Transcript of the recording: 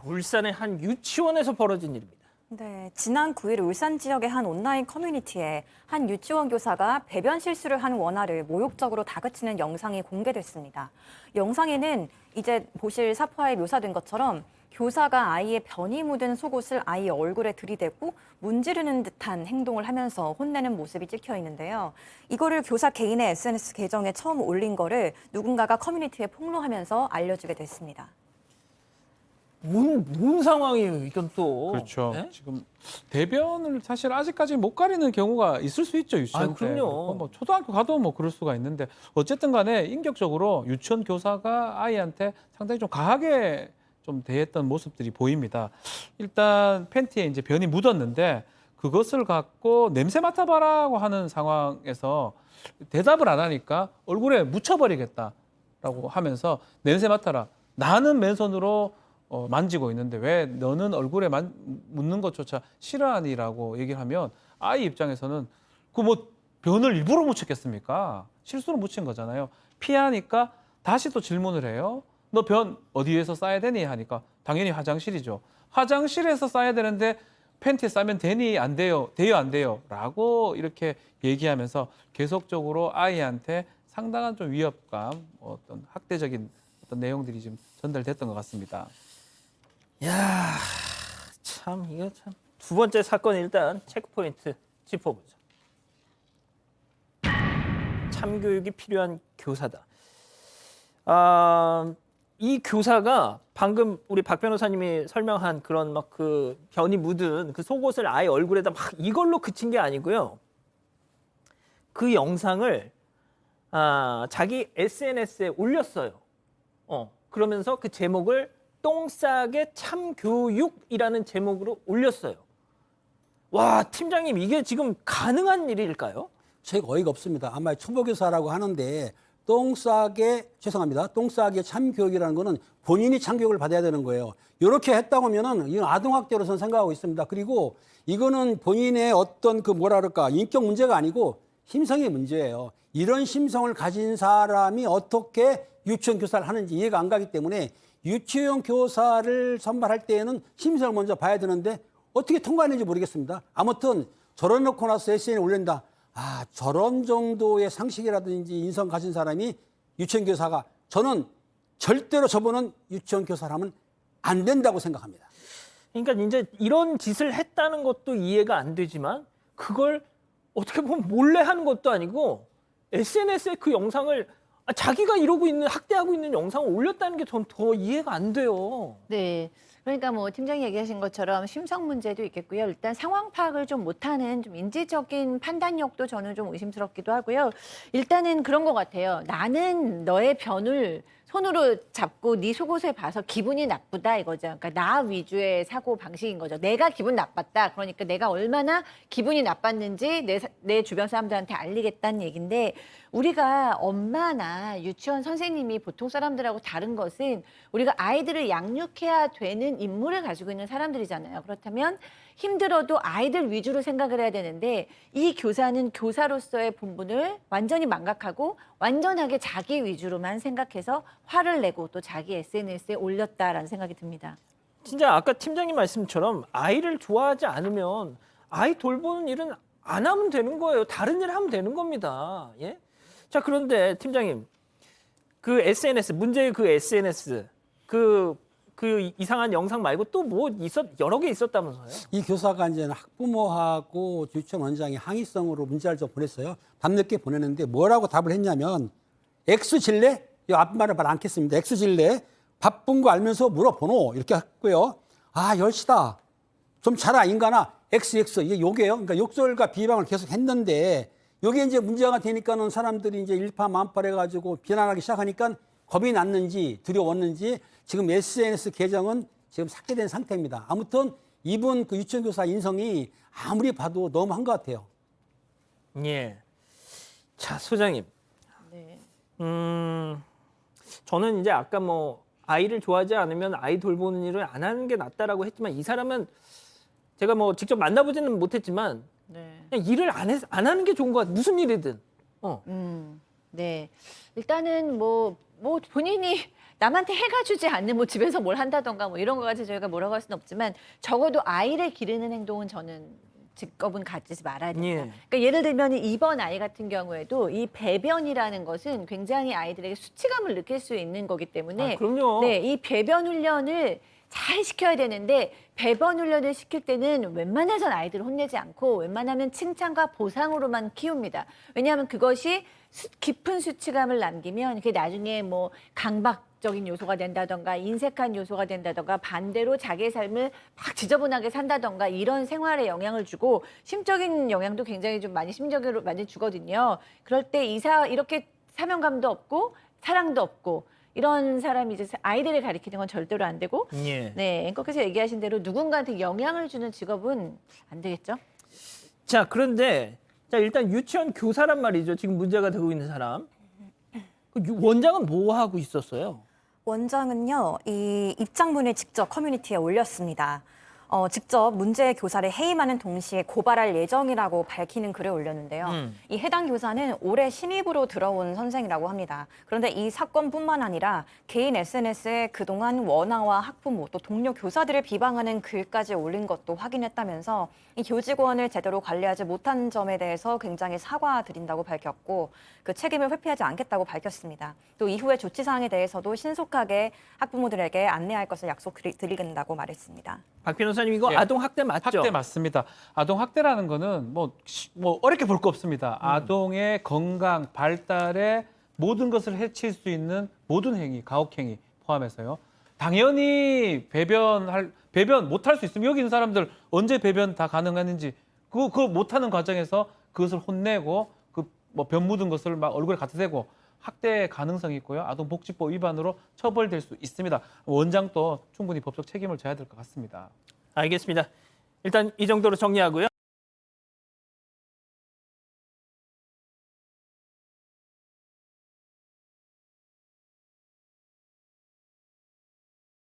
울산의 한 유치원에서 벌어진 일입니다. 네, 지난 9일 울산 지역의 한 온라인 커뮤니티에 한 유치원 교사가 배변 실수를 한 원아를 모욕적으로 다그치는 영상이 공개됐습니다. 영상에는 이제 보실 사파에 묘사된 것처럼 교사가 아이의 변이 묻은 속옷을 아이 얼굴에 들이대고 문지르는 듯한 행동을 하면서 혼내는 모습이 찍혀 있는데요. 이거를 교사 개인의 SNS 계정에 처음 올린 거를 누군가가 커뮤니티에 폭로하면서 알려주게 됐습니다. 뭔 상황이에요, 이건 또. 그렇죠. 네? 지금 대변을 사실 아직까지 못 가리는 경우가 있을 수 있죠, 유치원 때. 그럼요. 뭐 초등학교 가도 뭐 그럴 수가 있는데 어쨌든 간에 인격적으로 유치원 교사가 아이한테 상당히 좀 강하게 좀 대했던 모습들이 보입니다. 일단 팬티에 이제 변이 묻었는데 그것을 갖고 냄새 맡아봐라고 하는 상황에서 대답을 안 하니까 얼굴에 묻혀버리겠다라고 하면서 냄새 맡아라. 나는 맨손으로 만지고 있는데 왜 너는 얼굴에 묻는 것조차 싫어하니라고 얘기를 하면 아이 입장에서는 그 뭐 변을 일부러 묻혔겠습니까? 실수로 묻힌 거잖아요. 피하니까 다시 또 질문을 해요. 너 변 어디에서 싸야 되니? 하니까 당연히 화장실이죠. 화장실에서 싸야 되는데 팬티에 싸면 되니? 안 돼요. 돼요, 안 돼요. 라고 이렇게 얘기하면서 계속적으로 아이한테 상당한 좀 위협감, 어떤 학대적인 어떤 내용들이 지금 전달됐던 것 같습니다. 야, 참 이거 참. 두 번째 사건 일단 체크포인트 짚어보죠. 참교육이 필요한 교사다. 이 교사가 방금 우리 박 변호사님이 설명한 그런 막 그 변이 묻은 그 속옷을 아예 얼굴에다 막 이걸로 그친 게 아니고요. 그 영상을 자기 SNS에 올렸어요. 그러면서 그 제목을 똥 싸게 참교육이라는 제목으로 올렸어요. 와, 팀장님 이게 지금 가능한 일일까요? 저희가 어이가 없습니다. 아마 초보교사라고 하는데 똥 싸게 참교육이라는 거는 본인이 참교육을 받아야 되는 거예요. 이렇게 했다고 하면은 이건 아동학대로 저는 생각하고 있습니다. 그리고 이거는 본인의 어떤 그 뭐라 그럴까 인격 문제가 아니고 심성의 문제예요. 이런 심성을 가진 사람이 어떻게 유치원 교사를 하는지 이해가 안 가기 때문에 유치원 교사를 선발할 때에는 심성을 먼저 봐야 되는데 어떻게 통과했는지 모르겠습니다. 아무튼 저런 놓고 나서 SNS에 올린다. 저런 정도의 상식이라든지 인성 가진 사람이 유치원 교사가 저는 절대로 저분은 유치원 교사라면 안 된다고 생각합니다. 그러니까 이제 이런 짓을 했다는 것도 이해가 안 되지만 그걸 어떻게 보면 몰래 하는 것도 아니고 SNS에 그 영상을 자기가 이러고 있는 학대하고 있는 영상을 올렸다는 게 전 더 이해가 안 돼요. 네. 그러니까 뭐 팀장이 얘기하신 것처럼 심성 문제도 있겠고요. 일단 상황 파악을 좀 못하는 좀 인지적인 판단력도 저는 좀 의심스럽기도 하고요. 일단은 그런 것 같아요. 나는 너의 변을 손으로 잡고 네 속옷을 봐서 기분이 나쁘다 이거죠. 그러니까 나 위주의 사고 방식인 거죠. 내가 기분 나빴다. 그러니까 내가 얼마나 기분이 나빴는지 내 주변 사람들한테 알리겠다는 얘기인데 우리가 엄마나 유치원 선생님이 보통 사람들하고 다른 것은 우리가 아이들을 양육해야 되는 임무를 가지고 있는 사람들이잖아요. 그렇다면 힘들어도 아이들 위주로 생각을 해야 되는데 이 교사는 교사로서의 본분을 완전히 망각하고 완전하게 자기 위주로만 생각해서 화를 내고 또 자기 SNS에 올렸다라는 생각이 듭니다. 진짜 아까 팀장님 말씀처럼 아이를 좋아하지 않으면 아이 돌보는 일은 안 하면 되는 거예요. 다른 일 하면 되는 겁니다. 예? 자, 그런데 팀장님, 그 SNS, 문제의 그 SNS, 그 이상한 영상 말고 또 뭐 여러 개 있었다면서요? 이 교사가 이제 학부모하고 유치원 원장이 항의성으로 문자를 좀 보냈어요. 밤늦게 보내는데 뭐라고 답을 했냐면 X질래? 이 앞말을 말 않겠습니다. X질래? 바쁜 거 알면서 물어보노? 이렇게 했고요. 열시다. 좀 자라 인간아. XX 이게 욕이에요. 그러니까 욕설과 비방을 계속 했는데 이게 이제 문제가 되니까는 사람들이 이제 일파만파해가지고 비난하기 시작하니까 겁이 났는지 두려웠는지 지금 SNS 계정은 지금 삭제된 상태입니다. 아무튼 이분 그 유치원 교사 인성이 아무리 봐도 너무한 것 같아요. 예. 자, 소장님. 네. 저는 이제 아까 뭐 아이를 좋아하지 않으면 아이 돌보는 일을 안 하는 게 낫다라고 했지만 이 사람은 제가 뭐 직접 만나보지는 못했지만 네. 그냥 일을 안 하는 게 좋은 것 같아요. 무슨 일이든. 네. 일단은 뭐 본인이 남한테 해가 주지 않는 뭐 집에서 뭘 한다던가 뭐 이런 거 가지고 저희가 뭐라고 할 수는 없지만 적어도 아이를 기르는 행동은 저는 직업은 가지지 말아야 된다. 예. 그러니까 예를 들면 이번 아이 같은 경우에도 이 배변이라는 것은 굉장히 아이들에게 수치감을 느낄 수 있는 거기 때문에 그럼요. 네, 이 배변 훈련을 잘 시켜야 되는데 배변 훈련을 시킬 때는 웬만해선 아이들을 혼내지 않고 웬만하면 칭찬과 보상으로만 키웁니다. 왜냐하면 그것이 깊은 수치감을 남기면 그게 나중에 뭐 강박적인 요소가 된다던가 인색한 요소가 된다던가 반대로 자기의 삶을 막 지저분하게 산다던가 이런 생활에 영향을 주고 심적인 영향도 굉장히 좀 많이 심적으로 많이 주거든요. 그럴 때 이렇게 사명감도 없고 사랑도 없고 이런 사람이 이제 아이들을 가리키는 건 절대로 안 되고 예. 네, 앵커께서 얘기하신 대로 누군가한테 영향을 주는 직업은 안 되겠죠? 자, 그런데 자, 일단 유치원 교사란 말이죠. 지금 문제가 되고 있는 사람. 그 원장은 뭐 하고 있었어요? 원장은요, 이 입장문을 직접 커뮤니티에 올렸습니다. 직접 문제 교사를 해임하는 동시에 고발할 예정이라고 밝히는 글을 올렸는데요. 이 해당 교사는 올해 신입으로 들어온 선생이라고 합니다. 그런데 이 사건뿐만 아니라 개인 SNS에 그동안 원아와 학부모 또 동료 교사들을 비방하는 글까지 올린 것도 확인했다면서 이 교직원을 제대로 관리하지 못한 점에 대해서 굉장히 사과드린다고 밝혔고 그 책임을 회피하지 않겠다고 밝혔습니다. 또 이후에 조치 사항에 대해서도 신속하게 학부모들에게 안내할 것을 약속드리겠다고 말했습니다. 박 변호사님 이거 예. 아동 학대 맞죠? 학대 맞습니다. 아동 학대라는 거는 뭐 어렵게 볼 거 없습니다. 아동의 건강, 발달에 모든 것을 해칠 수 있는 모든 행위, 가혹행위 포함해서요. 당연히 배변 못할 수 있으면 여기 있는 사람들 언제 배변 다 가능했는지 그거 못하는 과정에서 그것을 혼내고 그 뭐 변 묻은 것을 막 얼굴에 갖다 대고 학대 가능성이 있고요. 아동복지법 위반으로 처벌될 수 있습니다. 원장도 충분히 법적 책임을 져야 될 것 같습니다. 알겠습니다. 일단 이 정도로 정리하고요.